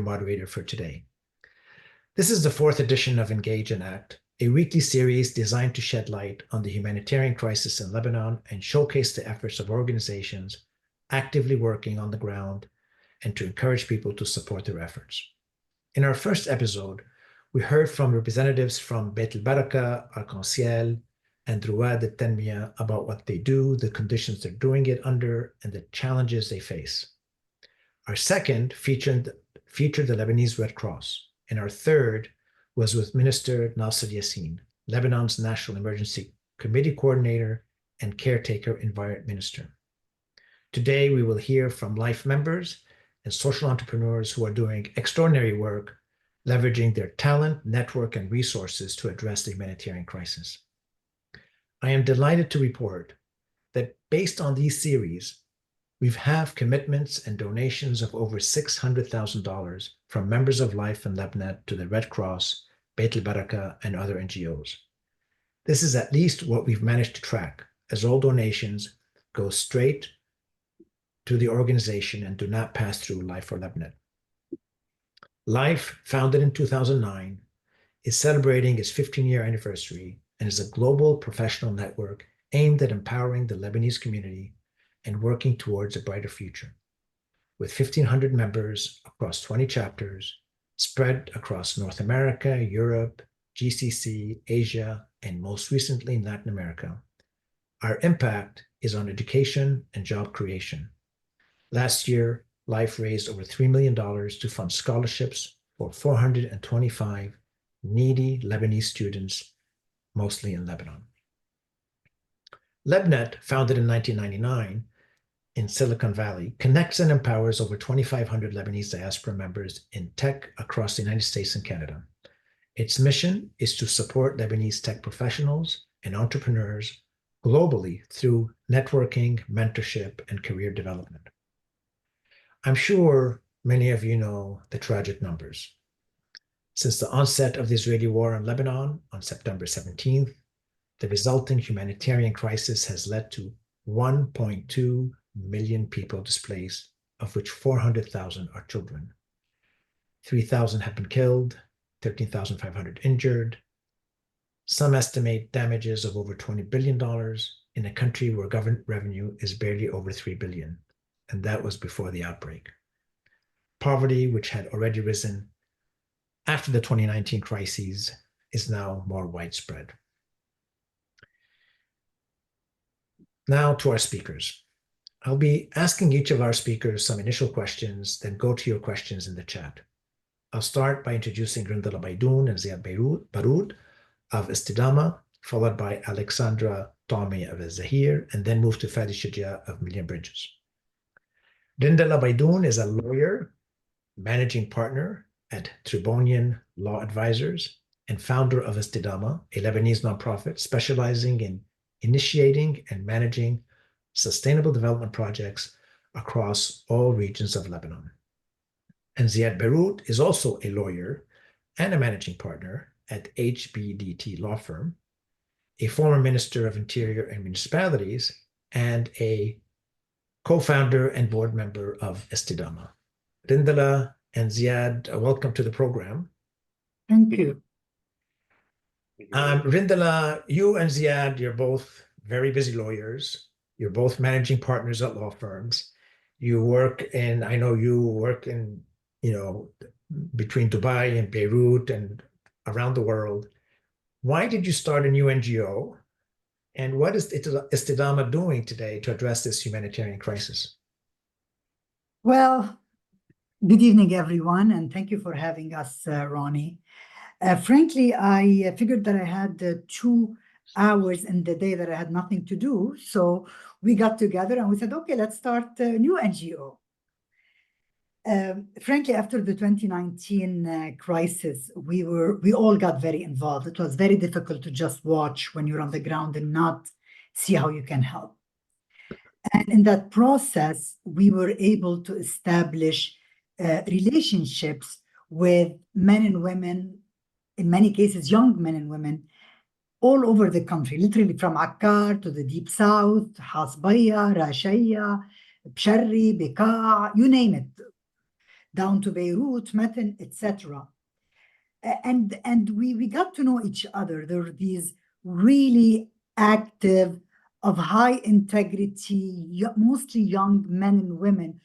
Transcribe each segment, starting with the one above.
Moderator for today. This is the fourth edition of Engage and Act, a weekly series designed to shed light on the humanitarian crisis in Lebanon and showcase the efforts of organizations actively working on the ground and to encourage people to support their efforts. In our first episode, we heard from representatives from Beit el-Baraka, Arc-en-Ciel, and Rouad al-Tanmiya about what they do, the conditions they're doing it under, and the challenges they face. Our second featured the Lebanese Red Cross, and our third was with Minister Nasser Yassin, Lebanon's National Emergency Committee Coordinator and Caretaker Environment Minister. Today, we will hear from LIFE members and social entrepreneurs who are doing extraordinary work, leveraging their talent, network, and resources to address the humanitarian crisis. I am delighted to report that based on these series, we have commitments and donations of over $600,000 from members of LIFE and Lebanon to the Red Cross, Beit el-Baraka, and other NGOs. This is at least what we've managed to track, as all donations go straight to the organization and do not pass through LIFE or Lebanon. LIFE, founded in 2009, is celebrating its 15-year anniversary and is a global professional network aimed at empowering the Lebanese community and working towards a brighter future. With 1,500 members across 20 chapters, spread across North America, Europe, GCC, Asia, and most recently in Latin America, our impact is on education and job creation. Last year, LIFE raised over $3 million to fund scholarships for 425 needy Lebanese students, mostly in Lebanon. LebNet, founded in 1999 in Silicon Valley, connects and empowers over 2,500 Lebanese diaspora members in tech across the United States and Canada. Its mission is to support Lebanese tech professionals and entrepreneurs globally through networking, mentorship, and career development. I'm sure many of you know the tragic numbers. Since the onset of the Israeli war on Lebanon on September 17th, the resulting humanitarian crisis has led to 1.2 million people displaced, of which 400,000 are children. 3,000 have been killed, 13,500 injured. Some estimate damages of over $20 billion in a country where government revenue is barely over $3 billion, and that was before the outbreak. Poverty, which had already risen after the 2019 crises, is now more widespread. Now to our speakers. I'll be asking each of our speakers some initial questions, then go to your questions in the chat. I'll start by introducing Rindala Beydoun and Ziyad Baroud of Istidama, followed by Alexandra Tohme of Azahir, and then move to Fadi Shajia of Million Bridges. Rindala Beydoun is a lawyer, managing partner at Tribonian Law Advisors, and founder of Istidama, a Lebanese nonprofit specializing in initiating and managing sustainable development projects across all regions of Lebanon. And Ziyad Baroud is also a lawyer and a managing partner at HBDT Law Firm, a former Minister of Interior and Municipalities, and a co-founder and board member of Istidama. Rindala and Ziyad, welcome to the program. Thank you. Rindala, you and Ziyad, you're both very busy lawyers. You're both managing partners at law firms. You work in, I know you work in, between Dubai and Beirut and around the world. Why did you start a new NGO? And what is Istidama doing today to address this humanitarian crisis? Well, good evening, everyone, and thank you for having us, Ronnie. Frankly, I figured that I had 2 hours in the day that I had nothing to do. So we got together and we said, okay, let's start a new NGO. Frankly, after the 2019 crisis, we all got very involved. It was very difficult to just watch when you're on the ground and not see how you can help. And in that process, we were able to establish relationships with men and women, in many cases, young men and women, all over the country, literally from Akkar to the Deep South, Hasbaya, Rashaya, Bsharri, Bekaa, you name it. down to Beirut, Matan, etc. And we got to know each other. There were these really active, of high integrity, mostly young men and women,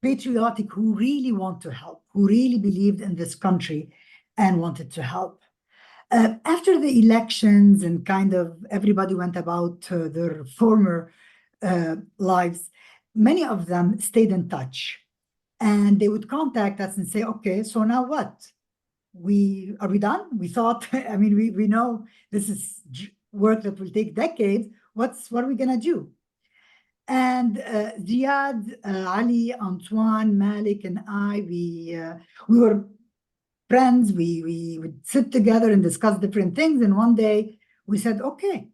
patriotic, who really want to help, who really believed in this country and wanted to help. After the elections and kind of everybody went about their former lives, many of them stayed in touch. And they would contact us and say, okay, so now what? Are we done? We thought, I mean, we know this is work that will take decades. What are we gonna do? And Ziyad, Ali, Antoine, Malik, and I, we were friends. We would sit together and discuss different things. And one day we said, okay,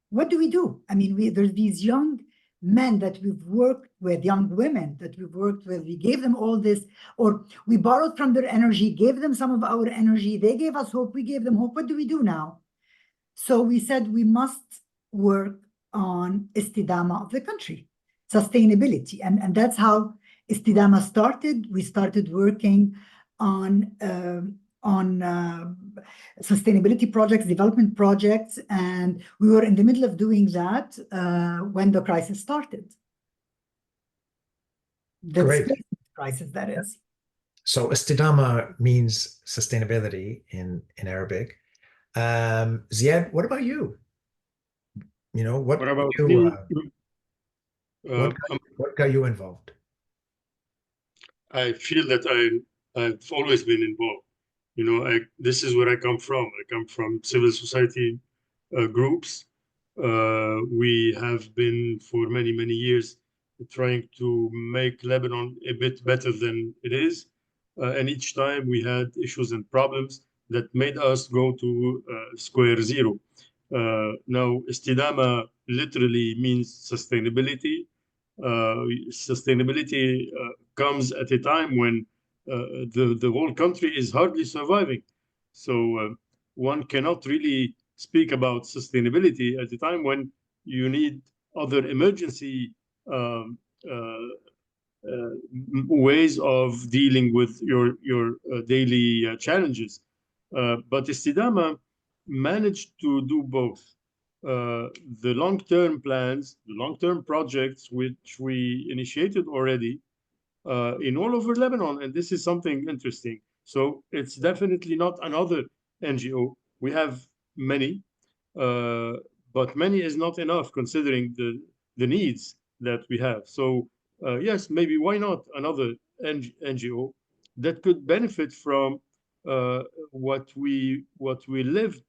what do we do? I mean, there's these young men that we've worked with, young women that we've worked with. We gave them all this, or we borrowed from their energy, gave them some of our energy. They gave us hope. We gave them hope. What do we do now? So we said we must work on Istidama of the country, sustainability. And that's how Istidama started. We started working on sustainability projects, development projects, and we were in the middle of doing that when the crisis started. The Great. crisis, that is. So Istidama means sustainability in Arabic. Ziyad, what about you? You know, what about you, me? what got you involved? I feel that I've always been involved. You know, this is where I come from. I come from civil society groups. We have been for many, many years trying to make Lebanon a bit better than it is. And each time we had issues and problems that made us go to square zero. Now, Istidama literally means sustainability. Sustainability comes at a time when the whole country is hardly surviving. So one cannot really speak about sustainability at a time when you need other emergency ways of dealing with your daily challenges. But Istidama managed to do both. The long-term plans, the long-term projects, which we initiated already in all over Lebanon, and this is something interesting. So it's definitely not another NGO. We have many, but many is not enough considering the needs that we have. So yes, maybe why not another NGO that could benefit from what we lived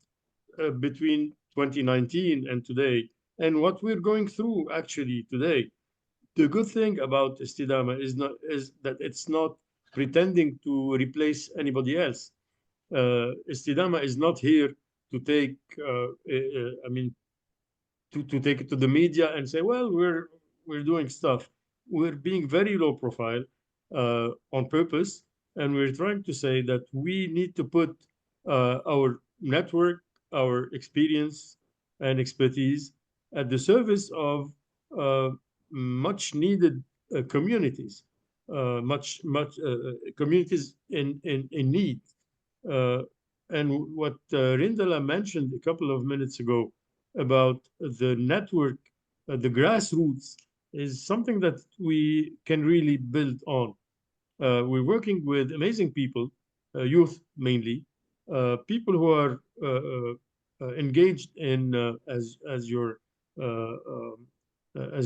between 2019 and today, and what we're going through actually today. The good thing about Istidama is that it's not pretending to replace anybody else. Istidama is not here to take, I mean, to take it to the media and say, well, we're doing stuff. We're being very low profile on purpose, and we're trying to say that we need to put our network, our experience and expertise at the service of much needed communities, much communities in need. And what Rindala mentioned a couple of minutes ago about the network, the grassroots, is something that we can really build on. We're working with amazing people, youth mainly, people who are engaged in, as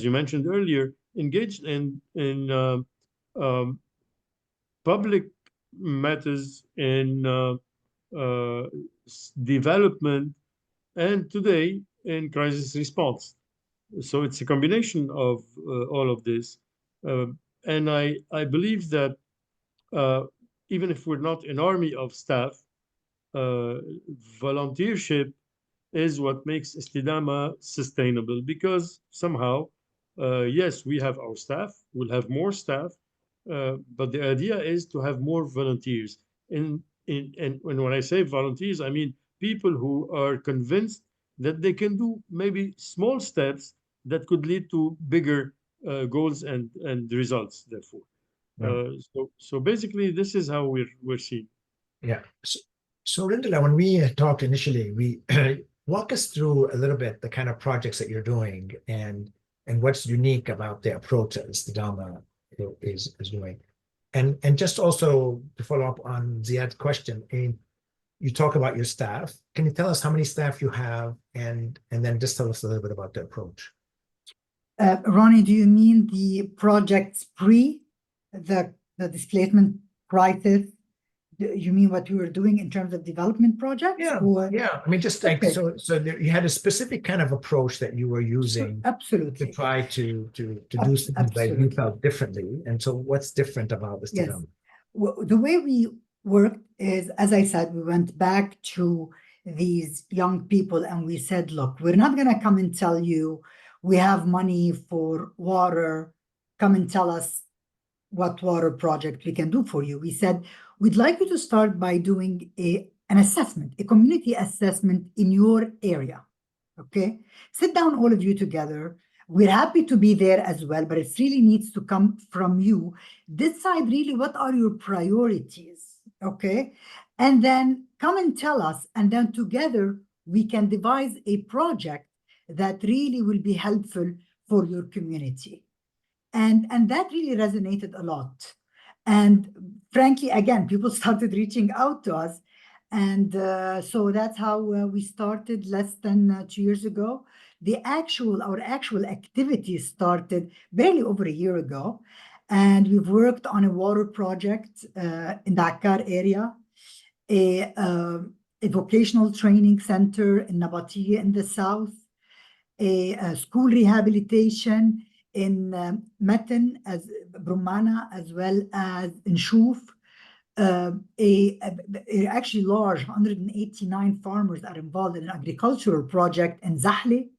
you mentioned earlier, engaged in public matters, in development, and today in crisis response. So it's a combination of all of this. And I believe that even if we're not an army of staff, volunteership is what makes Istidama sustainable, because somehow, yes, we have our staff, we'll have more staff, but the idea is to have more volunteers. And when I say volunteers, I mean people who are convinced that they can do maybe small steps that could lead to bigger goals and results, therefore. Right. So basically, this is how we're seeing. Yeah. So Rindala, when we talked initially, we walk us through a little bit the kind of projects that you're doing and what's unique about the approach that Istidama is doing. And just also to follow up on Ziyad's question, you talk about your staff. Can you tell us how many staff you have and then just tell us a little bit about the approach? Ronnie, do you mean the projects pre the displacement crisis? You mean what we were doing in terms of development projects? Yeah, Or yeah. I mean, just like okay. so you had a specific kind of approach that you were using to Absolutely. try to do something that you Absolutely. felt differently. And so what's different about this Yes. development? The way we worked is, as I said, we went back to these young people and we said, look, we're not going to come and tell you we have money for water. Come and tell us what water project we can do for you. We said, we'd like you to start by doing an assessment, a community assessment in your area. Okay, sit down, all of you together. We're happy to be there as well, but it really needs to come from you. Decide really what are your priorities, okay? And then come and tell us, and then together we can devise a project that really will be helpful for your community. And that really resonated a lot. And frankly, again, people started reaching out to us. And so that's how we started less than 2 years ago. Our actual activities started barely over a year ago. And we've worked on a water project in the Akkar area, a vocational training center in Nabatieh in the south, a school rehabilitation in Metin, as Brumana, as well as in Shuf. Actually large 189 farmers are involved in an agricultural project in Zahle.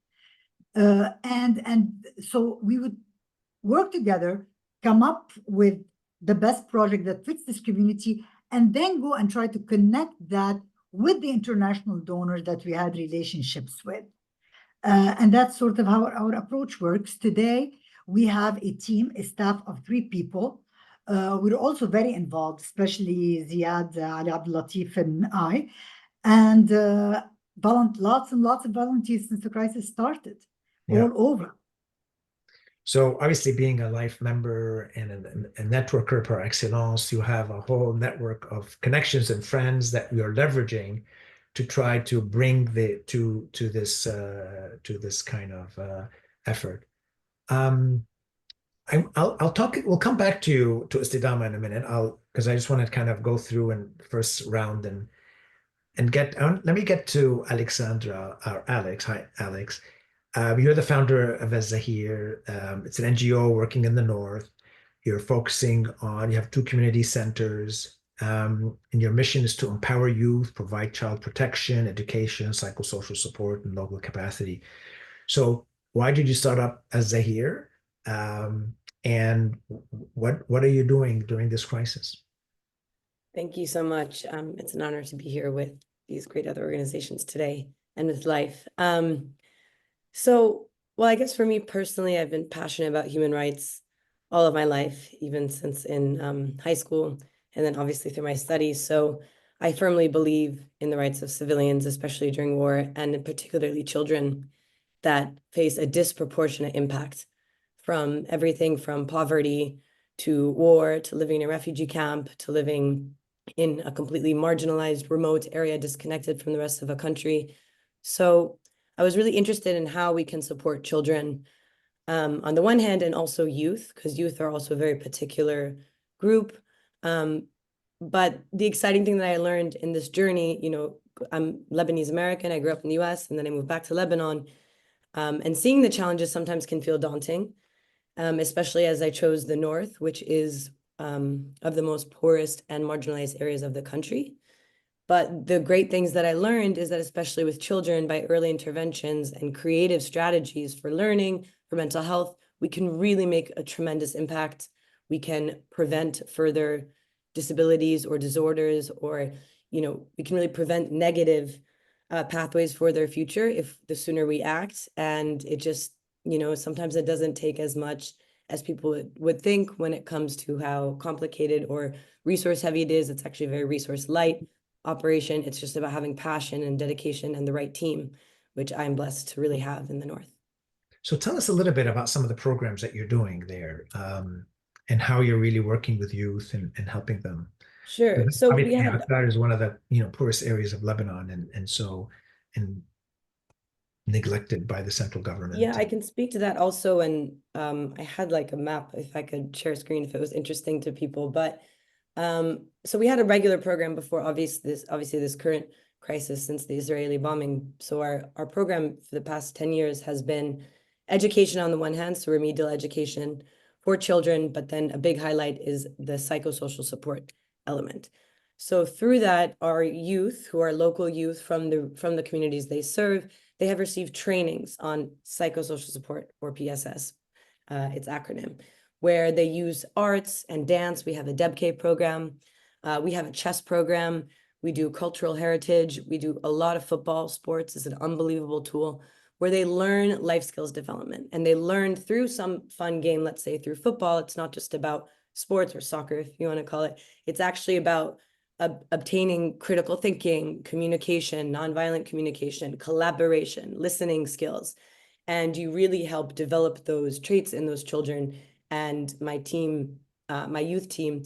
And so we would work together, come up with the best project that fits this community, and then go and try to connect that with the international donors that we had relationships with. And that's sort of how our approach works. Today, we have a team, a staff of 3 people. We're also very involved, especially Ziyad, Ali Abdul Latif, and I. And lots and lots of volunteers since the crisis started, all over. So obviously being a life member and a networker par excellence, you have a whole network of connections and friends that you're leveraging to try to bring to this kind of effort. We'll come back to Istidama in a minute. Because I just want to kind of go through in first round and let me get to Alexandra or Alex. Hi, Alex. You're the founder of Azahir. It's an NGO working in the north. You have 2 community centers, and your mission is to empower youth, provide child protection, education, psychosocial support, and local capacity. So why did you start up Azahir? And what are you doing during this crisis? Thank you so much. It's an honor to be here with these great other organizations today and with Life. Well, I guess for me personally, I've been passionate about human rights all of my life, even since in high school, and then obviously through my studies. So I firmly believe in the rights of civilians, especially during war, and particularly children that face a disproportionate impact from everything from poverty to war, to living in a refugee camp, to living in a completely marginalized, remote area, disconnected from the rest of a country. So I was really interested in how we can support children on the one hand, and also youth, because youth are also a very particular group. But the exciting thing that I learned in this journey, I'm Lebanese American, I grew up in the US, and then I moved back to Lebanon. And seeing the challenges sometimes can feel daunting, especially as I chose the North, which is of the most poorest and marginalized areas of the country. But the great things that I learned is that, especially with children, by early interventions and creative strategies for learning, for mental health, we can really make a tremendous impact. We can prevent further disabilities or disorders, or, we can really prevent negative pathways for their future if the sooner we act. And it just, sometimes it doesn't take as much as people would think when it comes to how complicated or resource heavy it is. It's actually a very resource light operation. It's just about having passion and dedication and the right team, which I'm blessed to really have in the North. So tell us a little bit about some of the programs that you're doing there, and how you're really working with youth and helping them. Sure. So we Obviously, had, that is one of the poorest areas of Lebanon, and neglected by the central government. yeah, I can speak to that also. And I had like a map, if I could share a screen, if it was interesting to people. But so we had a regular program before obviously this current crisis since the Israeli bombing. So our program for the past 10 years has been education on the one hand, so remedial education for children, but then a big highlight is the psychosocial support element. So through that, our youth, who are local youth from the communities they serve, they have received trainings on psychosocial support, or PSS, its acronym, where they use arts and dance. We have a DebK program. We have a chess program. We do cultural heritage. We do a lot of football. Sports is an unbelievable tool where they learn life skills development. And they learn through some fun game, let's say through football. It's not just about sports or soccer, if you want to call it. It's actually about obtaining critical thinking, communication, nonviolent communication, collaboration, listening skills. And you really help develop those traits in those children. And my team, my youth team,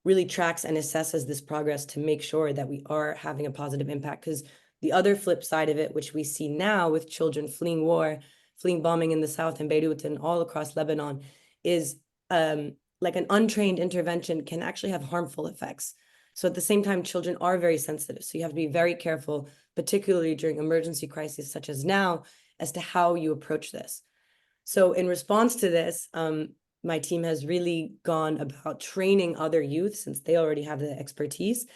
really tracks and assesses this progress to make sure that we are having a positive impact. Because the other flip side of it, which we see now with children fleeing war, fleeing bombing in the south and Beirut and all across Lebanon, is like an untrained intervention can actually have harmful effects. So at the same time, children are very sensitive. So you have to be very careful, particularly during emergency crises such as now, as to how you approach this. So in response to this, my team has really gone about training other youth, since they already have the expertise,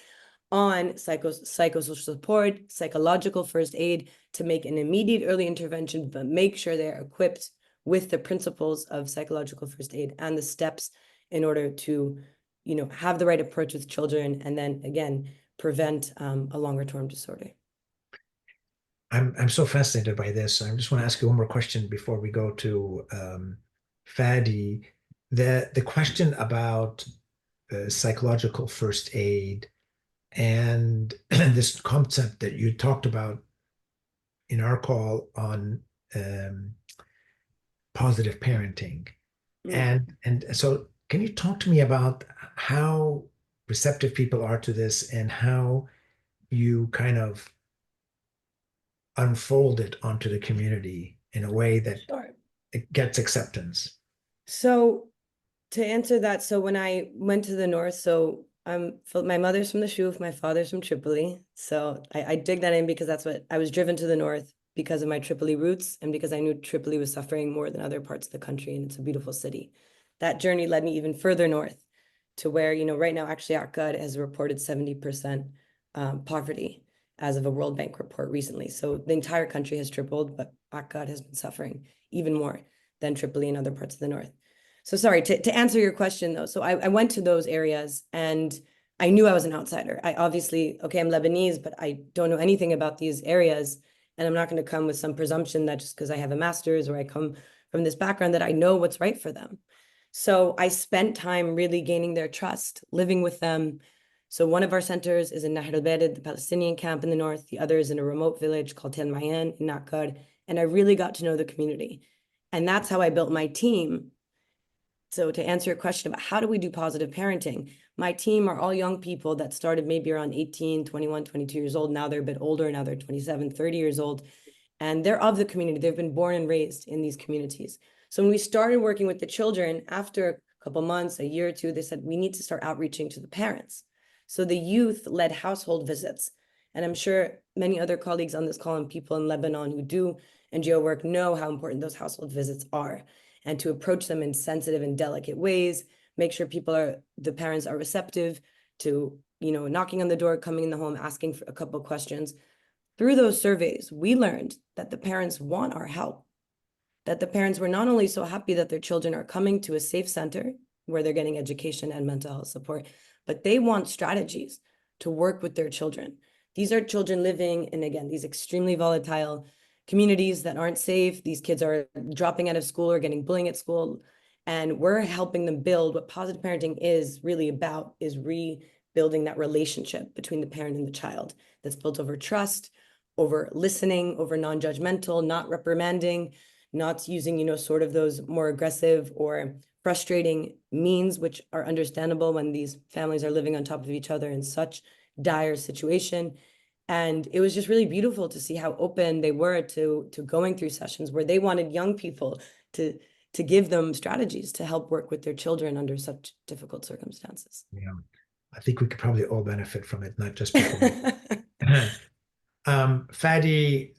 on psychosocial support, psychological first aid, to make an immediate early intervention, but make sure they're equipped with the principles of psychological first aid and the steps in order to, have the right approach with children, and then again, prevent a longer term disorder. I'm so fascinated by this. I just want to ask you one more question before we go to Fadi. The question about psychological first aid and this concept that you talked about in our call on positive parenting. And so can you talk to me about how receptive people are to this and how you kind of unfold it onto the community in a way that it gets acceptance? So to answer that, so when I went to the North, so my mother's from the Shuf, my father's from Tripoli. So I dig that in because that's what I was driven to the North because of my Tripoli roots and because I knew Tripoli was suffering more than other parts of the country, and it's a beautiful city. That journey led me even further north to where, right now, actually, Akkad has reported 70% poverty as of a World Bank report recently. So the entire country has tripled, but Akkad has been suffering even more than Tripoli and other parts of the North. So sorry, to answer your question though. So I went to those areas and I knew I was an outsider. I obviously, okay, I'm Lebanese, but I don't know anything about these areas. And I'm not going to come with some presumption that just because I have a master's or I come from this background that I know what's right for them. So I spent time really gaining their trust, living with them. So one of our centers is in Nahr al-Bared, the Palestinian camp in the north. The other is in a remote village called Tel Mayan in Akkad. And I really got to know the community. And that's how I built my team. So to answer your question about how do we do positive parenting, my team are all young people that started maybe around 18, 21, 22 years old. Now they're a bit older. Now they're 27, 30 years old. And they're of the community. They've been born and raised in these communities. So when we started working with the children, after a couple months, a year or two, they said, we need to start outreaching to the parents. So the youth led household visits. And I'm sure many other colleagues on this call and people in Lebanon who do NGO work know how important those household visits are, and to approach them in sensitive and delicate ways, make sure the parents are receptive to, knocking on the door, coming in the home, asking for a couple of questions. Through those surveys, we learned that the parents want our help, that the parents were not only so happy that their children are coming to a safe center where they're getting education and mental health support, but they want strategies to work with their children. These are children living in, again, these extremely volatile communities that aren't safe. These kids are dropping out of school or getting bullying at school. And we're helping them build what positive parenting is really about, is rebuilding that relationship between the parent and the child that's built over trust, over listening, over non-judgmental, not reprimanding, not using, sort of those more aggressive or frustrating means, which are understandable when these families are living on top of each other in such dire situation. And it was just really beautiful to see how open they were to going through sessions where they wanted young people to give them strategies to help work with their children under such difficult circumstances. Yeah, I think we could probably all benefit from it, not just people. Fadi,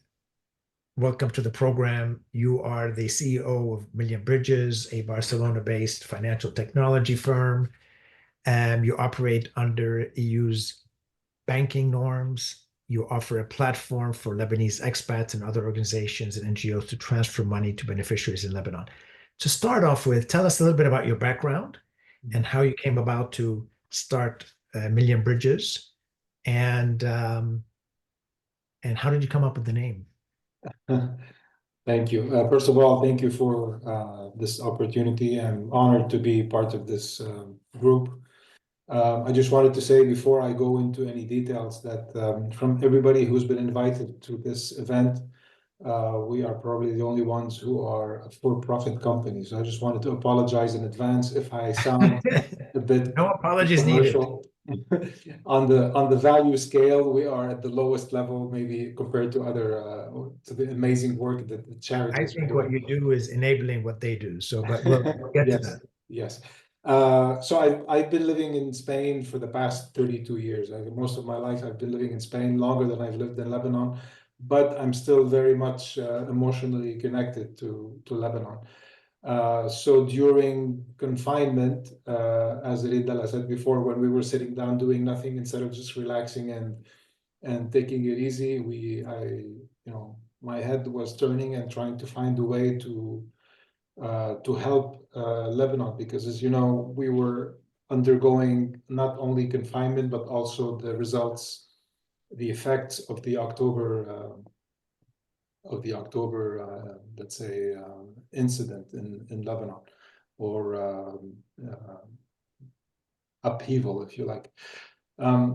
welcome to the program. You are the CEO of Million Bridges, a Barcelona-based financial technology firm. You operate under EU's banking norms. You offer a platform for Lebanese expats and other organizations and NGOs to transfer money to beneficiaries in Lebanon. To start off with, tell us a little bit about your background and how you came about to start Million Bridges, and how did you come up with the name? Thank you. First of all, thank you for this opportunity. I'm honored to be part of this group. I just wanted to say before I go into any details that from everybody who's been invited to this event, we are probably the only ones who are a for-profit company. So I just wanted to apologize in advance if I sound a bit No apologies commercial. On the value scale, we are at the lowest level, maybe compared to other to the amazing work that the charities. I think what you do is enabling what they do. So, but we'll get to that. Yes. So I've been living in Spain for the past 32 years. Most of my life I've been living in Spain, longer than I've lived in Lebanon, but I'm still very much emotionally connected to Lebanon. So during confinement, as Rindala said before, when we were sitting down doing nothing instead of just relaxing and taking it easy, my head was turning and trying to find a way to help Lebanon, because as you know, we were undergoing not only confinement but also the results, the effects of the October. Let's say, incident in Lebanon, or upheaval, if you like. I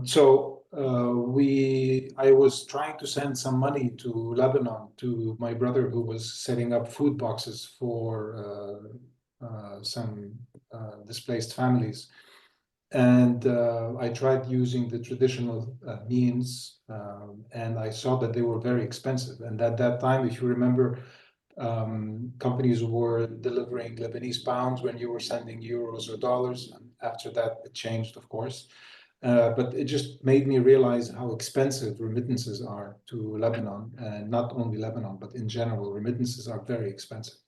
was trying to send some money to Lebanon to my brother, who was setting up food boxes for some displaced families. And I tried using the traditional means, and I saw that they were very expensive. And at that time, if you remember, companies were delivering Lebanese pounds when you were sending euros or dollars. And after that, it changed, of course. But it just made me realize how expensive remittances are to Lebanon, and not only Lebanon, but in general, remittances are very expensive.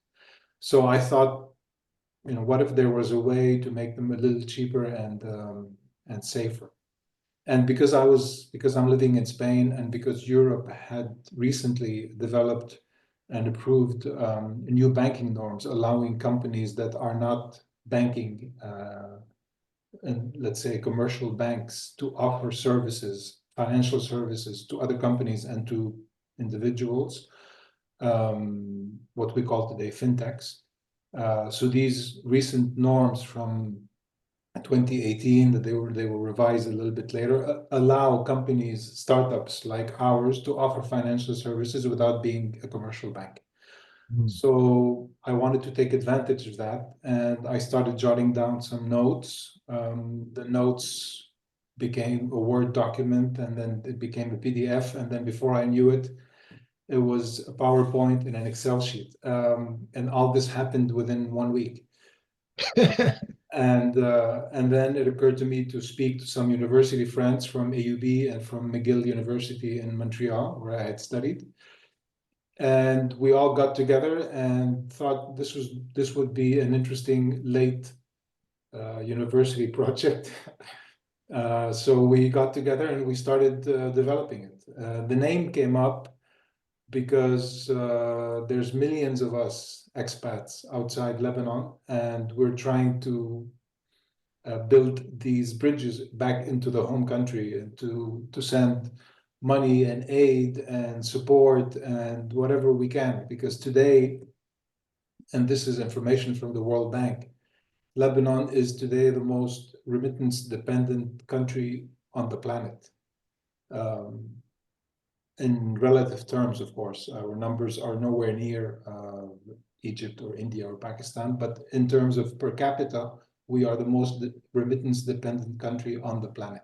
So I thought, what if there was a way to make them a little cheaper and safer? And because I'm living in Spain, and because Europe had recently developed and approved new banking norms, allowing companies that are not banking and let's say commercial banks to offer services, financial services, to other companies and to individuals, what we call today fintechs. So these recent norms from 2018, that they were revised a little bit later, allow companies, startups like ours, to offer financial services without being a commercial bank. So I wanted to take advantage of that, and I started jotting down some notes. The notes became a Word document, and then it became a PDF, and then before I knew it, it was a PowerPoint and an Excel sheet. And all this happened within 1 week. And then it occurred to me to speak to some university friends from AUB and from McGill University in Montreal, where I had studied. And we all got together and thought this would be an interesting late university project. So we got together and we started developing it. The name came up because there's millions of us expats outside Lebanon, and we're trying to build these bridges back into the home country, and to send money and aid and support and whatever we can. Because today, and this is information from the World Bank, Lebanon is today the most remittance-dependent country on the planet. In relative terms, of course, our numbers are nowhere near Egypt or India or Pakistan, but in terms of per capita, we are the most remittance-dependent country on the planet.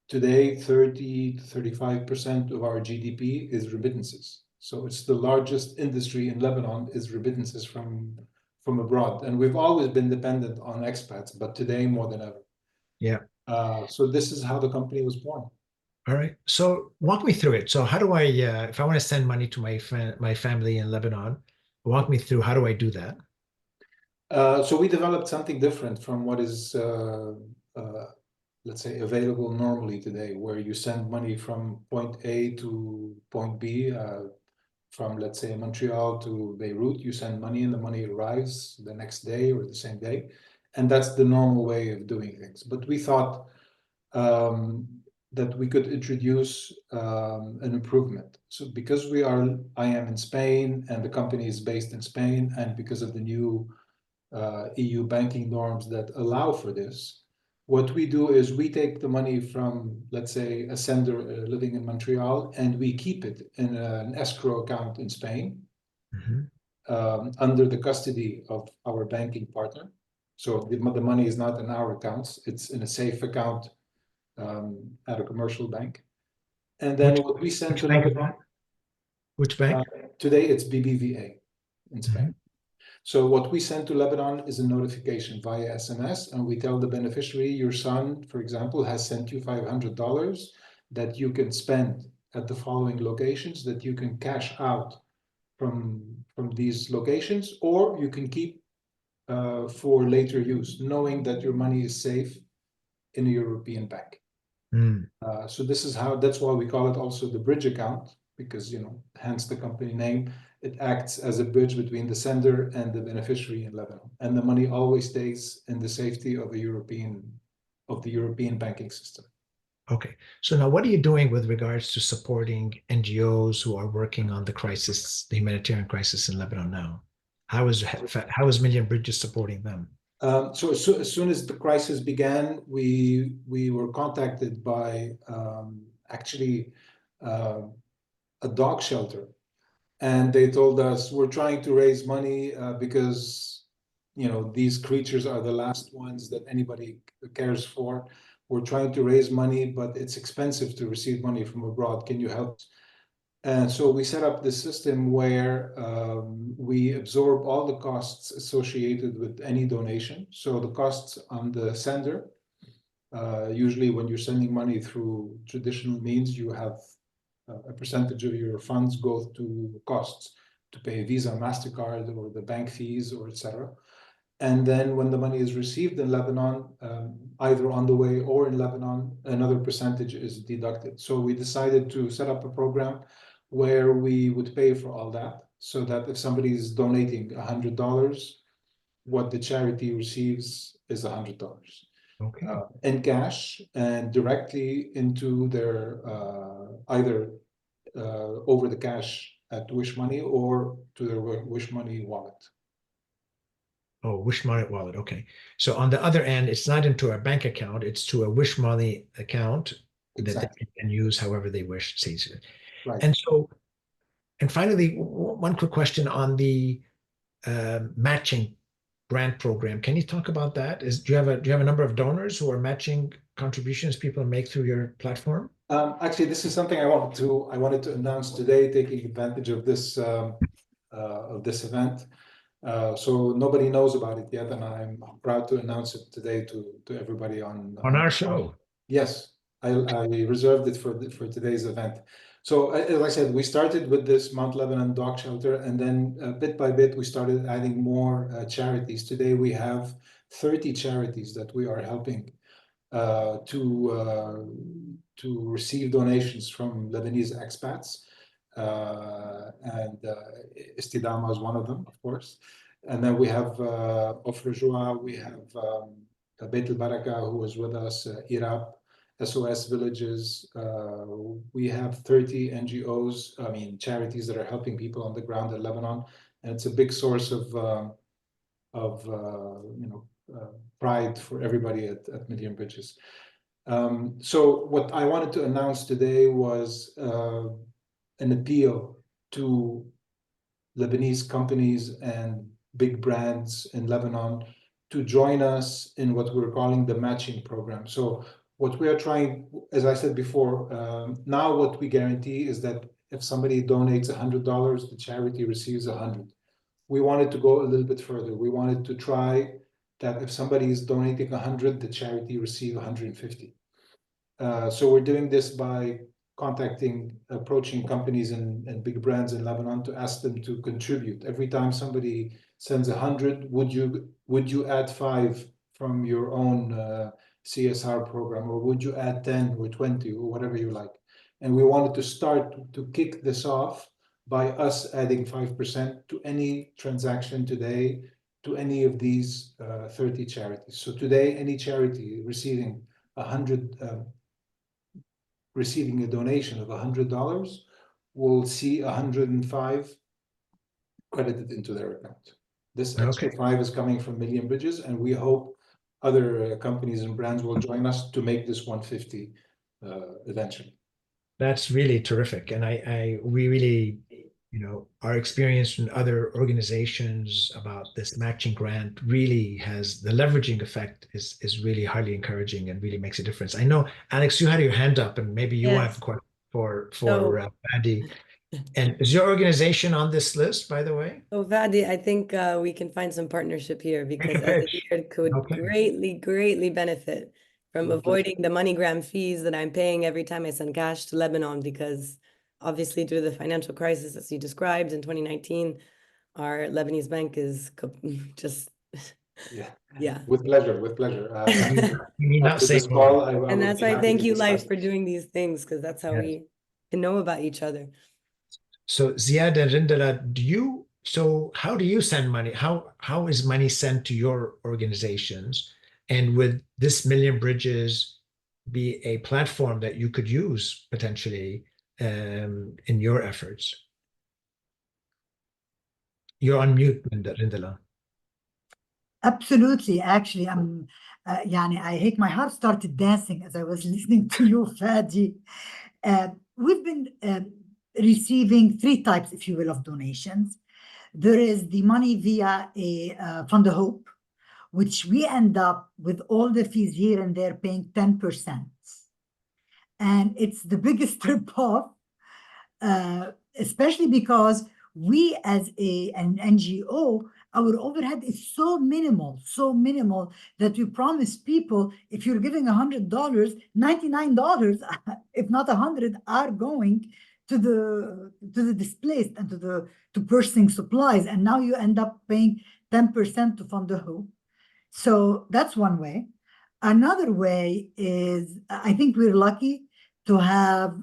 Today, 30 to 35% of our GDP is remittances. So it's the largest industry in Lebanon is remittances from abroad. And we've always been dependent on expats, but today more than ever. Yeah. So this is how the company was born. All right. So walk me through it. So how do I, if I want to send money to my family in Lebanon, walk me through how do I do that? So we developed something different from what is, let's say, available normally today, where you send money from point A to point B, from, let's say, Montreal to Beirut. You send money and the money arrives the next day or the same day. And that's the normal way of doing things. But we thought that we could introduce an improvement. So because I am in Spain and the company is based in Spain, and because of the new EU banking norms that allow for this, what we do is we take the money from, let's say, a sender living in Montreal, and we keep it in an escrow account in Spain, under the custody of our banking partner. So the money is not in our accounts, it's in a safe account at a commercial bank. And then what we send to Lebanon, which bank? Today it's BBVA in Spain. So what we send to Lebanon is a notification via SMS, and we tell the beneficiary, your son, for example, has sent you $500 that you can spend at the following locations, that you can cash out from these locations, or you can keep for later use, knowing that your money is safe in a European bank. So that's why we call it also the bridge account, because, hence the company name. It acts as a bridge between the sender and the beneficiary in Lebanon, and the money always stays in the safety of the European banking system. Okay. So now what are you doing with regards to supporting NGOs who are working on the humanitarian crisis in Lebanon now? How is Million Bridges supporting them? So as soon as the crisis began, we were contacted by actually a dog shelter. And they told us, we're trying to raise money because, these creatures are the last ones that anybody cares for. We're trying to raise money, but it's expensive to receive money from abroad. Can you help us? And so we set up this system where we absorb all the costs associated with any donation. So the costs on the sender, usually when you're sending money through traditional means, you have a percentage of your funds go to costs to pay Visa, MasterCard, or the bank fees, or etc. And then when the money is received in Lebanon, either on the way or in Lebanon, another percentage is deducted. So we decided to set up a program where we would pay for all that, so that if somebody is donating $100, what the charity receives is $100. Okay. In cash and directly into their either over the cash at Wish Money or to their Wish Money wallet. Oh, Wish Money wallet. Okay. So on the other end, it's not into a bank account, it's to a Wish Money account that they can use however they wish. Right. And finally, one quick question on the matching grant program. Can you talk about that? Do you have a number of donors who are matching contributions people make through your platform? Actually, this is something I wanted to announce today, taking advantage of this event. So nobody knows about it yet, and I'm proud to announce it today to everybody on our show. Yes, I reserved it for today's event. So as I said, we started with this Mount Lebanon Dog Shelter, and then bit by bit, we started adding more charities. Today, we have 30 charities that we are helping to receive donations from Lebanese expats. And Istidama is one of them, of course. And then we have Ofra Joa, we have Beit al-Baraka, who was with us, Iraq, SOS Villages. We have 30 NGOs, charities that are helping people on the ground in Lebanon. And it's a big source of pride for everybody at Million Bridges. So what I wanted to announce today was an appeal to Lebanese companies and big brands in Lebanon to join us in what we're calling the matching program. So what we are trying, as I said before, now what we guarantee is that if somebody donates $100, the charity receives 100. We wanted to go a little bit further. We wanted to try that if somebody is donating 100, the charity receive 150. So we're doing this by approaching companies and big brands in Lebanon to ask them to contribute. Every time somebody sends 100, would you add 5 from your own CSR program, or would you add 10 or 20 or whatever you like? And we wanted to start to kick this off by us adding 5% to any transaction today to any of these 30 charities. So today, any charity receiving receiving a donation of $100 will see 105 credited into their account. This extra 5 is coming from Million Bridges, and we hope other companies and brands will join us to make this 150 eventually. That's really terrific. And we really, our experience in other organizations about this matching grant really has the leveraging effect is really highly encouraging and really makes a difference. I know, Alex, you had your hand up, and maybe you have a question for Fadi. And is your organization on this list, by the way? So Fadi, I think we can find some partnership here, because Azahir could greatly benefit from avoiding the MoneyGram fees that I'm paying every time I send cash to Lebanon, because obviously due to the financial crisis, as you described in 2019, our Lebanese bank is just... Yeah. With pleasure. After this call, and that's why I thank you, Life, for doing these things, because that's how we can know about each other. So Ziyad and Rindala, how do you send money? How is money sent to your organizations? And would this Million Bridges be a platform that you could use potentially in your efforts? You're on mute, Rindala. Absolutely. Actually, my heart started dancing as I was listening to you, Fadi. We've been receiving 3 types, if you will, of donations. There is the money via a Fund of Hope, which we end up with all the fees here and there paying 10%. And it's the biggest rip-off, especially because we as an NGO, our overhead is so minimal that we promise people, if you're giving $100, $99, if not 100, are going to the displaced and to purchasing supplies. And now you end up paying 10% to Fund the Hope. So that's one way. Another way is, I think we're lucky to have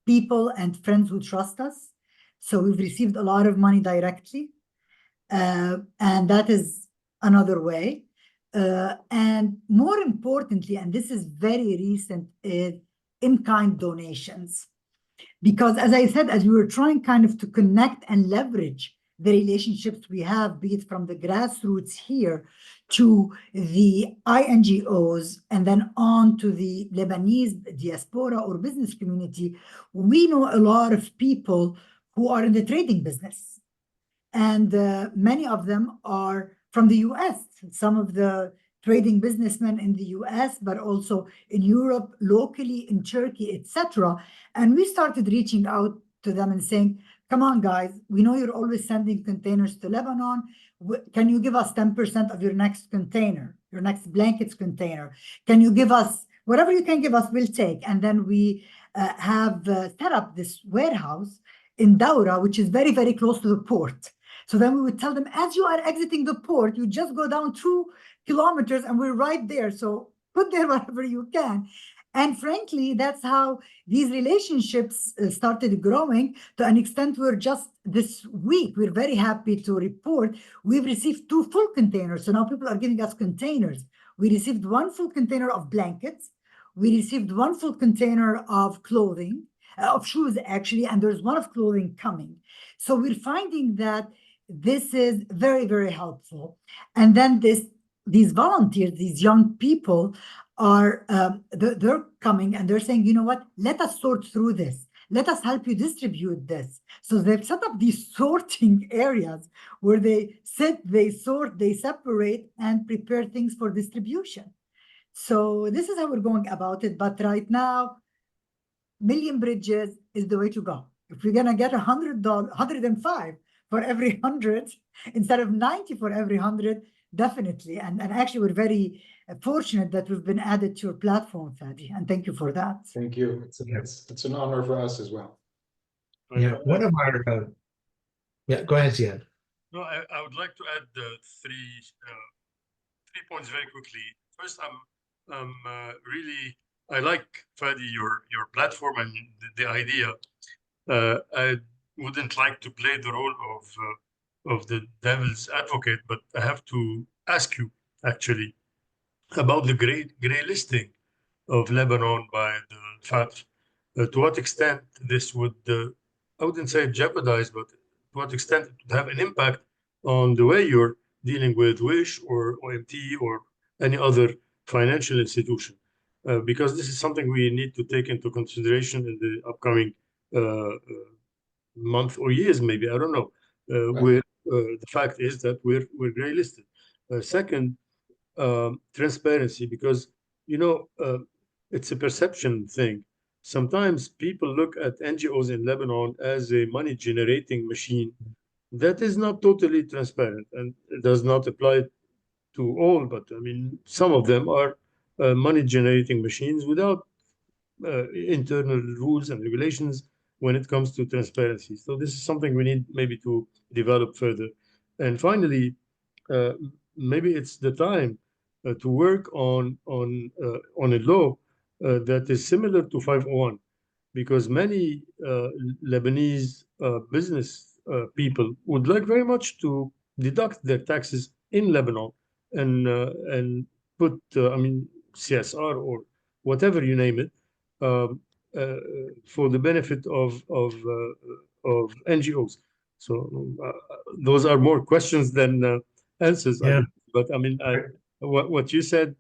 people and friends who trust us. So we've received a lot of money directly. And that is another way. And more importantly, and this is very recent, is in-kind donations. Because as I said, as we were trying kind of to connect and leverage the relationships we have, be it from the grassroots here to the INGOs and then on to the Lebanese diaspora or business community, we know a lot of people who are in the trading business. And many of them are from the US, some of the trading businessmen in the US, but also in Europe, locally, in Turkey, etc. And we started reaching out to them and saying, come on, guys, we know you're always sending containers to Lebanon. Can you give us 10% of your next container, your next blankets container? Can you give us whatever you can give us, we'll take. And then we have set up this warehouse in Daura, which is very, very close to the port. So then we would tell them, as you are exiting the port, you just go down 2 kilometers and we're right there. So put there whatever you can. And frankly, that's how these relationships started growing to an extent where just this week, we're very happy to report, we've received 2 full containers. So now people are giving us containers. We received 1 full container of blankets. We received 1 full container of clothing, of shoes actually, and there's 1 of clothing coming. So we're finding that this is very, very helpful. And then these volunteers, these young people are, they're coming and they're saying, you know what, let us sort through this. Let us help you distribute this. So they've set up these sorting areas where they sit, they sort, they separate and prepare things for distribution. So this is how we're going about it. But right now, million bridges is the way to go. If we're gonna get $100, 105 for every 100 instead of 90 for every 100, definitely. And actually, we're very fortunate that we've been added to your platform, Fadi, and thank you for that. Thank you. It's an honor for us as well. Yeah, one of our yeah, go ahead, Ziyad. No, I would like to add three points very quickly. First, I'm really, I like, Fadi, your platform and the idea. I wouldn't like to play the role of the devil's advocate, but I have to ask you actually about the gray listing of Lebanon by the FATF. To what extent this would, I wouldn't say jeopardize, but to what extent it would have an impact on the way you're dealing with WISH or OMT or any other financial institution? Because this is something we need to take into consideration in the upcoming month or years, maybe, I don't know. Where the fact is that we're gray listed. Second, transparency, because it's a perception thing. Sometimes people look at NGOs in Lebanon as a money generating machine that is not totally transparent, and it does not apply to all, but I mean some of them are money generating machines without internal rules and regulations when it comes to transparency. So this is something we need maybe to develop further. And finally, maybe it's the time to work on a law that is similar to 501, because many Lebanese business people would like very much to deduct their taxes in Lebanon and put, I mean, CSR or whatever you name it, for the benefit of NGOs. So those are more questions than answers. Yeah. But I mean, what you said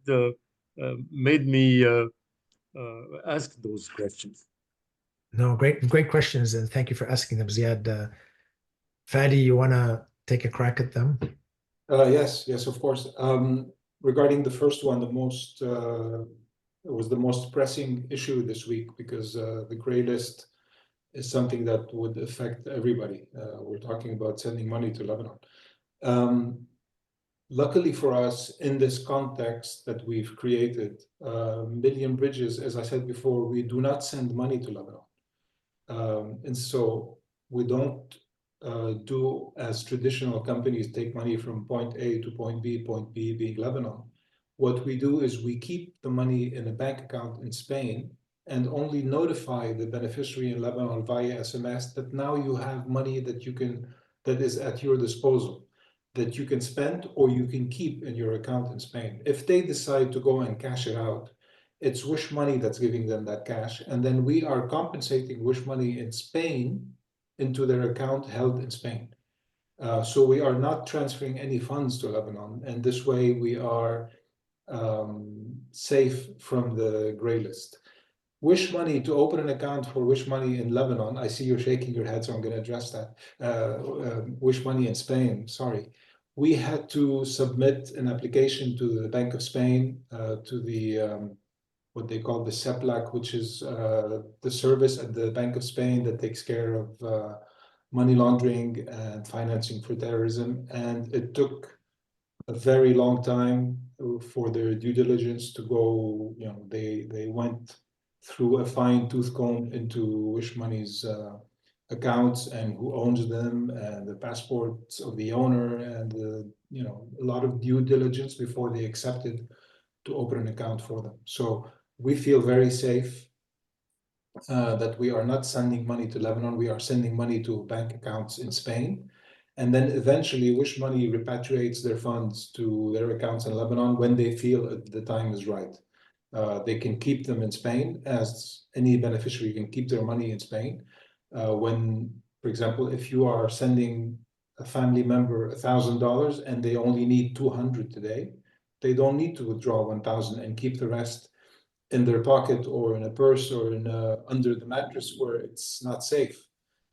made me ask those questions. No, great questions, and thank you for asking them, Ziyad. Fadi, you want to take a crack at them? Yes, of course. Regarding the first one, it was the most pressing issue this week, because the gray list is something that would affect everybody. We're talking about sending money to Lebanon. Luckily for us, in this context that we've created, Million Bridges, as I said before, we do not send money to Lebanon. And so we don't do as traditional companies, take money from point A to point B being Lebanon. What we do is we keep the money in a bank account in Spain and only notify the beneficiary in Lebanon via SMS that now you have money that is at your disposal, that you can spend or you can keep in your account in Spain. If they decide to go and cash it out, it's Wish Money that's giving them that cash, and then we are compensating Wish Money in Spain into their account held in Spain. So we are not transferring any funds to Lebanon, and this way we are safe from the gray list. Wish Money, to open an account for Wish Money in Lebanon, I see you're shaking your head, so I'm going to address that. Wish Money in Spain, sorry. We had to submit an application to the Bank of Spain, to the what they call the CEPLAC, which is the service at the Bank of Spain that takes care of money laundering and financing for terrorism. And it took a very long time for their due diligence to go. They went through a fine-tooth comb into Wish Money's accounts and who owns them and the passports of the owner, and a lot of due diligence before they accepted to open an account for them. So we feel very safe that we are not sending money to Lebanon. We are sending money to bank accounts in Spain. And then eventually Wish Money repatriates their funds to their accounts in Lebanon when they feel the time is right. They can keep them in Spain, as any beneficiary can keep their money in Spain. When, for example, if you are sending a family member $1,000 and they only need 200 today, they don't need to withdraw 1,000 and keep the rest in their pocket or in a purse or in under the mattress where it's not safe.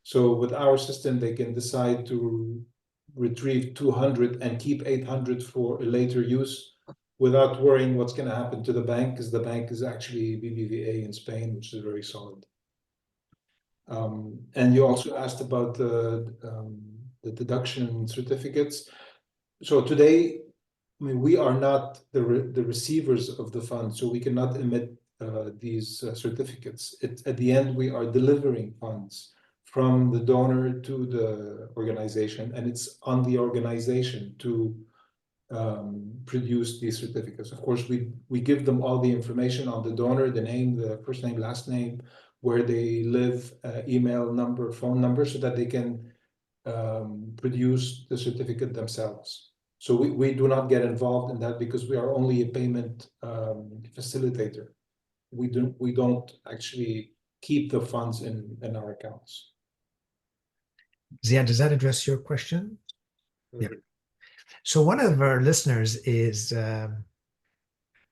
So with our system, they can decide to retrieve 200 and keep 800 for a later use without worrying what's going to happen to the bank, because the bank is actually BBVA in Spain, which is very solid. And you also asked about the deduction certificates. So today, I mean, we are not the receivers of the fund, so we cannot emit these certificates. At the end, we are delivering funds from the donor to the organization, and it's on the organization to produce these certificates. Of course, we give them all the information on the donor, the name, the first name, last name, where they live, email number, phone number, so that they can produce the certificate themselves. So we do not get involved in that because we are only a payment facilitator. We don't actually keep the funds in our accounts. Ziyad, does that address your question? Yeah. So one of our listeners is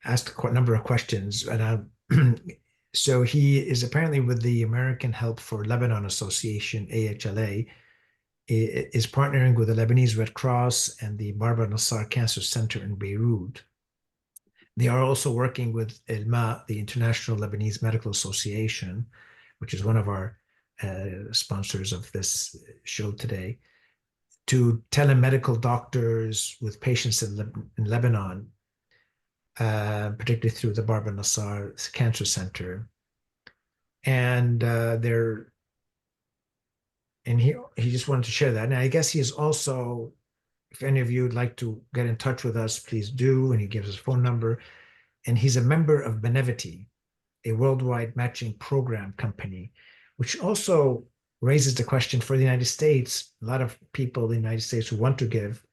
asked a number of questions, and so he is apparently with the American Help for Lebanon Association, AHLA, is partnering with the Lebanese Red Cross and the Barbara Nassar Cancer Center in Beirut. They are also working with ILMA, the International Lebanese Medical Association, which is one of our sponsors of this show today, to telemedical doctors with patients in Lebanon, particularly through the Barbara Nassar Cancer Center. And he just wanted to share that. And I guess he is also, if any of you would like to get in touch with us, please do. And he gives his phone number. And he's a member of Benevity, a worldwide matching program company, which also raises the question for the United States. A lot of people in the United States who want to give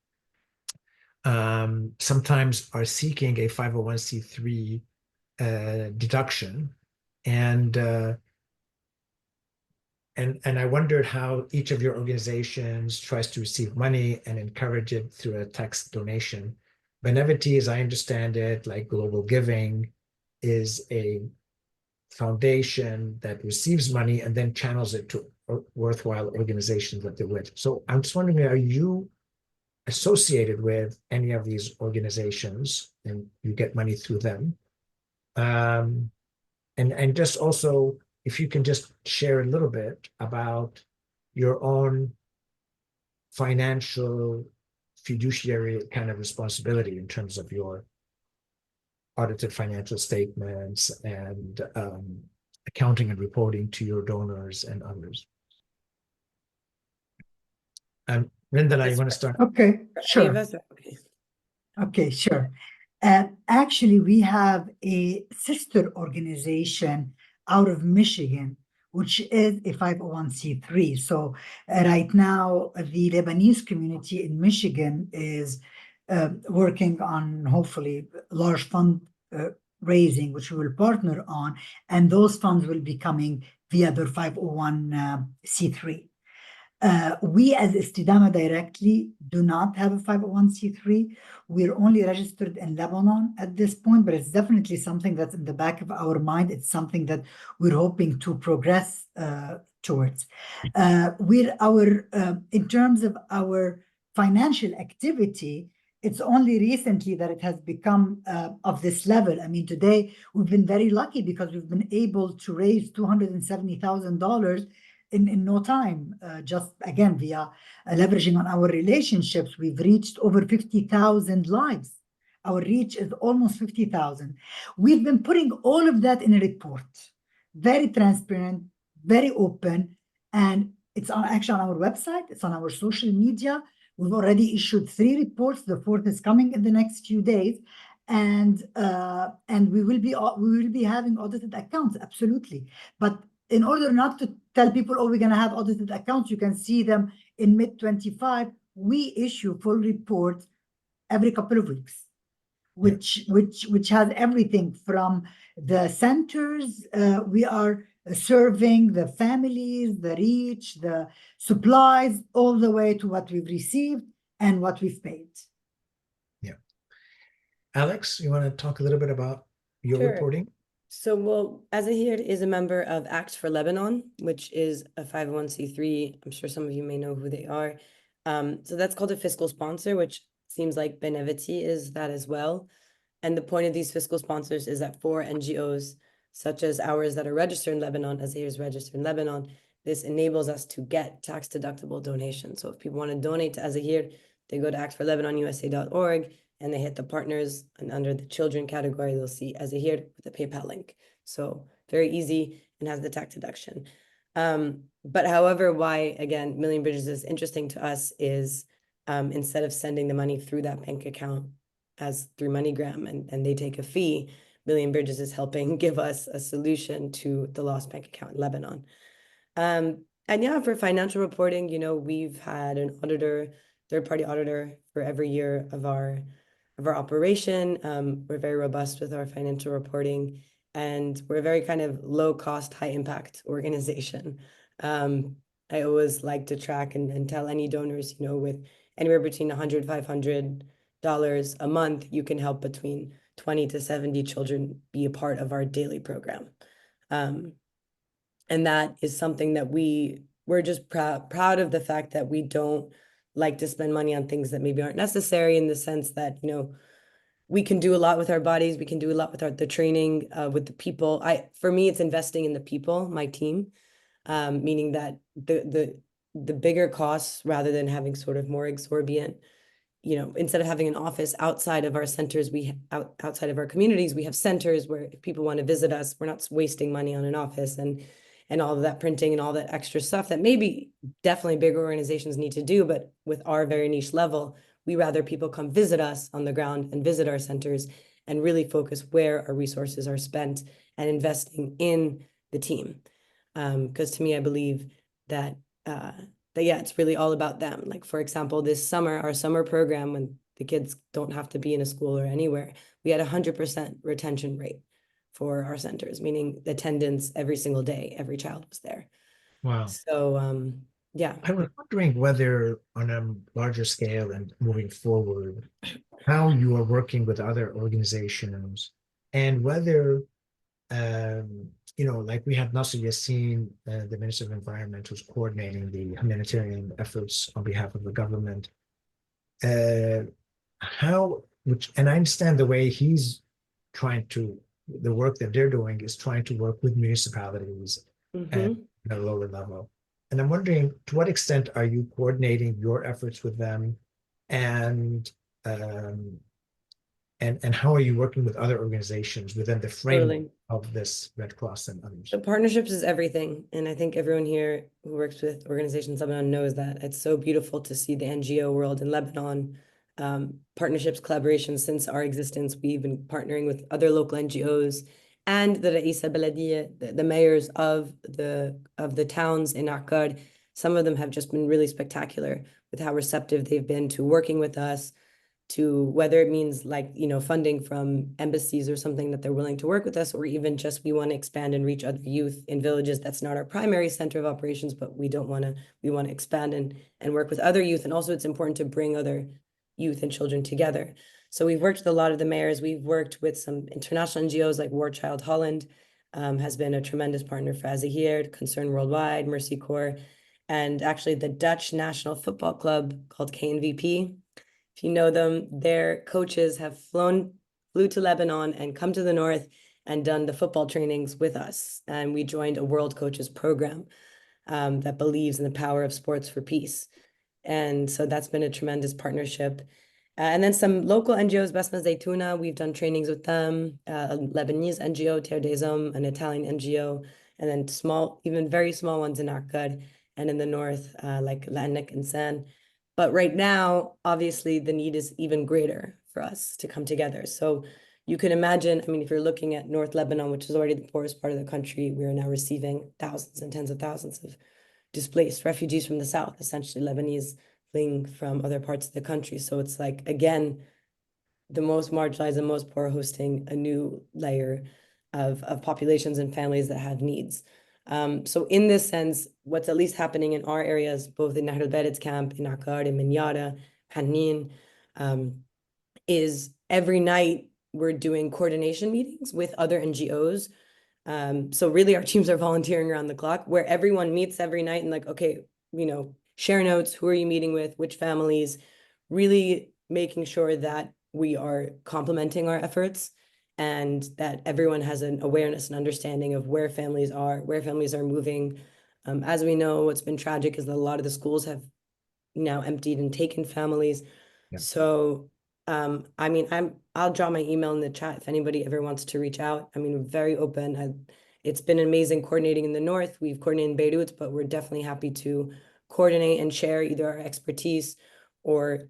sometimes are seeking a 501c3 deduction. And I wondered how each of your organizations tries to receive money and encourage it through a tax donation. Benevity, as I understand it, like Global Giving, is a foundation that receives money and then channels it to worthwhile organizations that they're with. So I'm just wondering, are you associated with any of these organizations and you get money through them? And just also, if you can just share a little bit about your own financial fiduciary kind of responsibility in terms of your audited financial statements and accounting and reporting to your donors and others. Rindala, you want to start? Okay, sure. Okay, sure. Actually, we have a sister organization out of Michigan, which is a 501c3. So right now, the Lebanese community in Michigan is working on hopefully large fund raising, which we will partner on, and those funds will be coming via their 501c3. We as Istidama directly do not have a 501c3. We're only registered in Lebanon at this point, but it's definitely something that's in the back of our mind. It's something that we're hoping to progress towards. In terms of our financial activity, it's only recently that it has become of this level. I mean, today we've been very lucky because we've been able to raise $270,000 in no time, just again via leveraging on our relationships. We've reached over 50,000 lives. Our reach is almost 50,000. We've been putting all of that in a report, very transparent, very open, and it's actually on our website. It's on our social media. We've already issued 3 reports. The 4th is coming in the next few days, and we will be having audited accounts, absolutely. But in order not to tell people, oh, we're going to have audited accounts, you can see them in mid-25. We issue full reports every couple of weeks, which has everything from the centers. We are serving the families, the reach, the supplies, all the way to what we've received and what we've paid. Yeah. Alex, you want to talk a little bit about your Sure. reporting? So, well, Azahir is a member of Acts for Lebanon, which is a 501c3. I'm sure some of you may know who they are. So that's called a fiscal sponsor, which seems like Benevity is that as well. And the point of these fiscal sponsors is that for NGOs, such as ours that are registered in Lebanon, Azahir is registered in Lebanon, this enables us to get tax-deductible donations. So if people want to donate to Azahir, they go to actforlebanon.usa.org and they hit the partners, and under the children category, they'll see Azahir with a PayPal link. So very easy and has the tax deduction. But however, why, again, Million Bridges is interesting to us is instead of sending the money through that bank account as through MoneyGram and they take a fee, Million Bridges is helping give us a solution to the lost bank account in Lebanon. And yeah, for financial reporting, you know, we've had an auditor, third-party auditor for every year of our operation. We're very robust with our financial reporting, and we're a very kind of low-cost, high-impact organization. I always like to track and tell any donors, you know, with anywhere between $100, $500 a month, you can help between 20 to 70 children be a part of our daily program. And that is something that we're just proud of, the fact that we don't like to spend money on things that maybe aren't necessary, in the sense that, you know, we can do a lot with our bodies. We can do a lot with the training, with the people. For me, it's investing in the people, my team, meaning that the bigger costs, rather than having sort of more exorbitant, you know, instead of having an office outside of our centers, outside of our communities, we have centers where if people want to visit us, we're not wasting money on an office and all of that printing and all that extra stuff that maybe definitely bigger organizations need to do. But with our very niche level, we rather people come visit us on the ground and visit our centers and really focus where our resources are spent and investing in the team. Because to me, I believe that yeah, it's really all about them. Like, for example, this summer, our summer program, when the kids don't have to be in a school or anywhere, we had 100% retention rate for our centers, meaning attendance every single day, every child was there. Wow. So, yeah. I was wondering whether on a larger scale and moving forward, how you are working with other organizations, and whether, you know, like we had Nasser Yassin, the Minister of Environment, who's coordinating the humanitarian efforts on behalf of the government. And I understand the way he's trying to, the work that they're doing is trying to work with municipalities at a lower level. And I'm wondering, to what extent are you coordinating your efforts with them, and how are you working with other organizations within the framework of this Red Cross and others? So partnerships is everything. And I think everyone here who works with organizations in Lebanon knows that. It's so beautiful to see the NGO world in Lebanon. Partnerships, collaborations. Since our existence, we've been partnering with other local NGOs and the Raisa Baladiya, the mayors of the towns in Akkad. Some of them have just been really spectacular with how receptive they've been to working with us, to whether it means, like, you know, funding from embassies or something that they're willing to work with us, or even just we want to expand and reach other youth in villages. That's not our primary center of operations, but we want to expand and work with other youth. And also it's important to bring other youth and children together. So we've worked with a lot of the mayors. We've worked with some international NGOs like War Child Holland, has been a tremendous partner for Azahir, Concern Worldwide, Mercy Corps, and actually the Dutch National Football Club called KNVP. If you know them, their coaches have flew to Lebanon and come to the north and done the football trainings with us. And we joined a World Coaches program that believes in the power of sports for peace. And so that's been a tremendous partnership. And then some local NGOs, Basma Zaytuna, we've done trainings with them, a Lebanese NGO, Terre des Hommes, an Italian NGO, and then small, even very small ones in Akkad and in the north, like Lanik and San. But right now, obviously, the need is even greater for us to come together. So you can imagine, I mean, if you're looking at North Lebanon, which is already the poorest part of the country, we are now receiving thousands and tens of thousands of displaced refugees from the south, essentially Lebanese fleeing from other parts of the country. So it's like, again, the most marginalized and most poor hosting a new layer of populations and families that have needs. So in this sense, what's at least happening in our areas, both in Nahr al-Bared's camp, in Akkar, in Minyara, Hanin, is every night we're doing coordination meetings with other NGOs. So really our teams are volunteering around the clock, where everyone meets every night and like, okay, share notes, who are you meeting with, which families, really making sure that we are complementing our efforts and that everyone has an awareness and understanding of where families are moving. As we know, what's been tragic is that a lot of the schools have now emptied and taken families. Yeah. So, I mean, I'll drop my email in the chat if anybody ever wants to reach out. I mean, we're very open. It's been amazing coordinating in the north. We've coordinated in Beirut, but we're definitely happy to coordinate and share either our expertise or,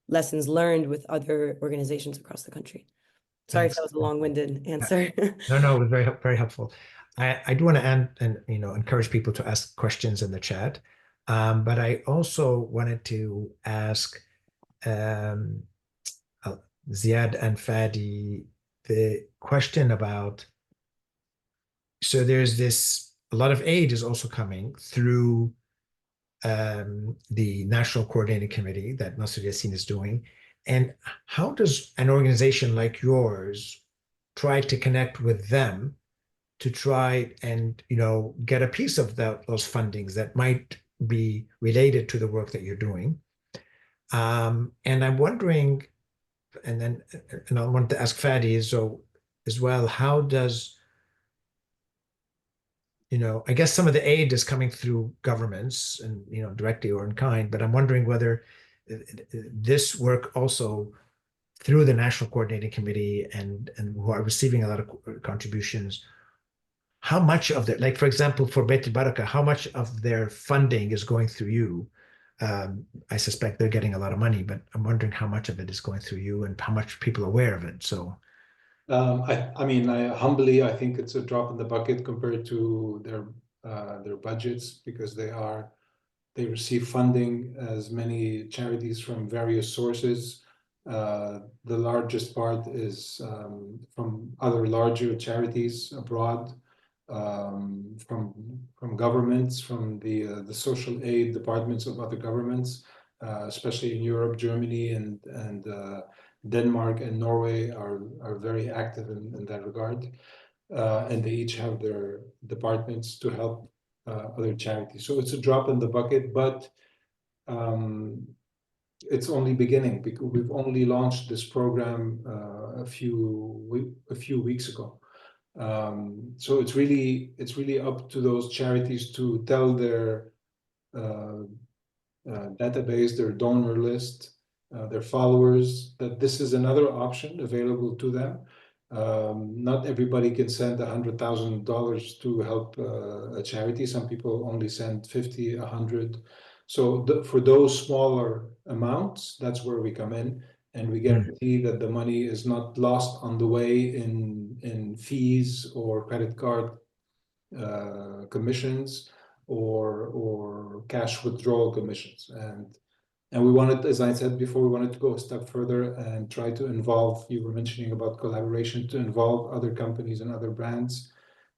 lessons learned with other organizations across the country. Sorry if that was a long-winded answer. No, it was very, very helpful. I do want to end and encourage people to ask questions in the chat, but I also wanted to ask Ziyad and Fadi the question about. So there's a lot of aid is also coming through the National Coordinating Committee that Nasser Yassin is doing. And how does an organization like yours try to connect with them to try and get a piece of those fundings that might be related to the work that you're doing? And I'm wondering, and I wanted to ask Fadi as well, how does I guess some of the aid is coming through governments and directly or in kind, but I'm wondering whether this work also through the National Coordinating Committee and who are receiving a lot of contributions, how much of that, like for example, for Beit al-Baraka, how much of their funding is going through you? I suspect they're getting a lot of money, but I'm wondering how much of it is going through you and how much people are aware of it. So. I mean, I think it's a drop in the bucket compared to their budgets, because they receive funding as many charities from various sources. The largest part is from other larger charities abroad, from governments, from the social aid departments of other governments, especially in Europe, Germany, and Denmark and Norway are very active in that regard, and they each have their departments to help other charities. So it's a drop in the bucket, but it's only beginning, because we've only launched this program a few weeks ago. So it's really up to those charities to tell their database, their donor list, their followers, that this is another option available to them. Not everybody can send $100,000 to help a charity. Some people only send 50, 100. So for those smaller amounts, that's where we come in, and we guarantee that the money is not lost on the way in fees or credit card commissions or cash withdrawal commissions. And we wanted, as I said before, we wanted to go a step further and try to involve, you were mentioning about collaboration, to involve other companies and other brands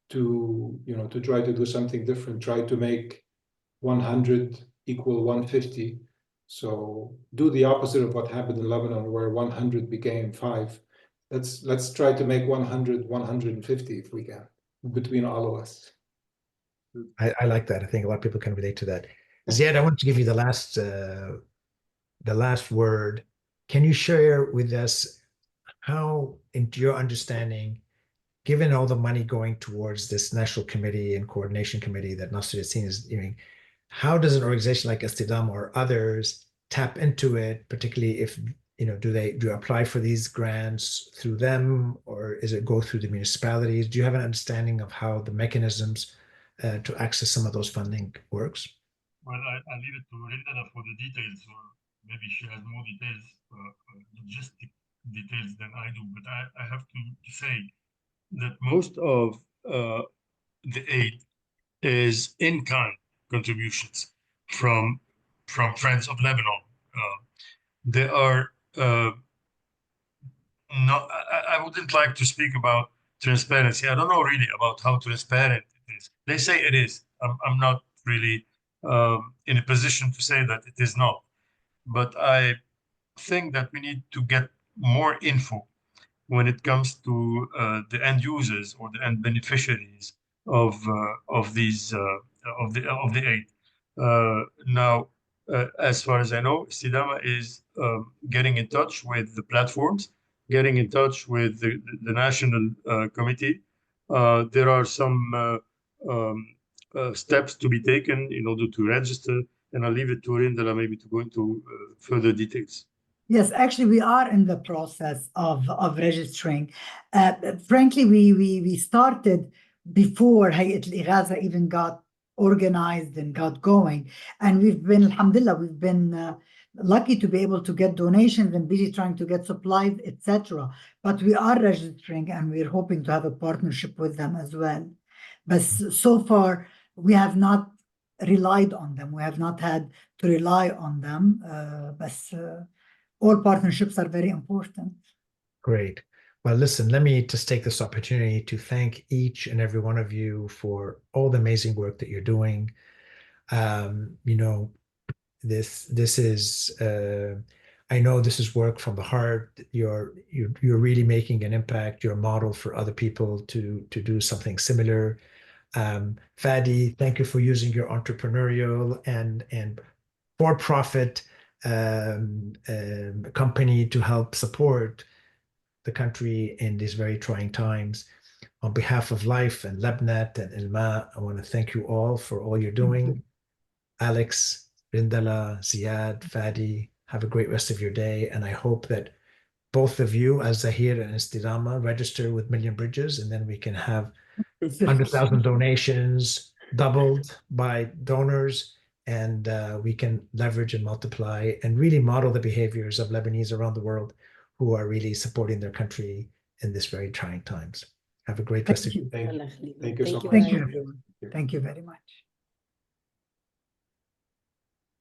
to try to do something different, try to make 100 equal 150. So do the opposite of what happened in Lebanon, where 100 became 5. Let's try to make 100 150 if we can, between all of us. I like that. I think a lot of people can relate to that. Ziyad, I want to give you the last word. Can you share with us how, into your understanding, given all the money going towards this national committee and coordination committee that Nasser Yassin is doing, how does an organization like Istidama or others tap into it, particularly if, do you apply for these grants through them, or is it go through the municipalities? Do you have an understanding of how the mechanisms to access some of those funding works? Well, I leave it to Rindala for the details, or maybe she has more details, logistic details than I do. But I have to say that most of the aid is in-kind contributions from Friends of Lebanon. There are I wouldn't like to speak about transparency. I don't know really about how transparent it is. They say it is. I'm not really in a position to say that it is not. But I think that we need to get more info when it comes to the end users or the end beneficiaries of these of the aid. Now, as far as I know, Istidama is getting in touch with the platforms, getting in touch with the national committee. There are some steps to be taken in order to register, and I'll leave it to Rindala maybe to go into further details. Yes, actually, we are in the process of registering. Frankly, we started before Hayat al-Ighaza even got organized and got going. And we've been, alhamdulillah, we've been lucky to be able to get donations and busy trying to get supplies, etc. But we are registering and we're hoping to have a partnership with them as well. But so far, we have not relied on them. We have not had to rely on them. All partnerships are very important. Great. Well, listen, let me just take this opportunity to thank each and every one of you for all the amazing work that you're doing. You know, this is I know this is work from the heart. You're really making an impact. You're a model for other people to do something similar. Fadi, thank you for using your entrepreneurial and for-profit company to help support the country in these very trying times. On behalf of Life and Lebnet and Ilma, I want to thank you all for all you're doing. Alex, Rindala, Ziyad, Fadi, have a great rest of your day. And I hope that both of you, Azahir and Istidama, register with Million Bridges, and then we can have 100,000 donations doubled by donors, and we can leverage and multiply and really model the behaviors of Lebanese around the world who are really supporting their country in this very trying times. Have a great rest of your day. Thank you so much. Thank you. Thank you very much.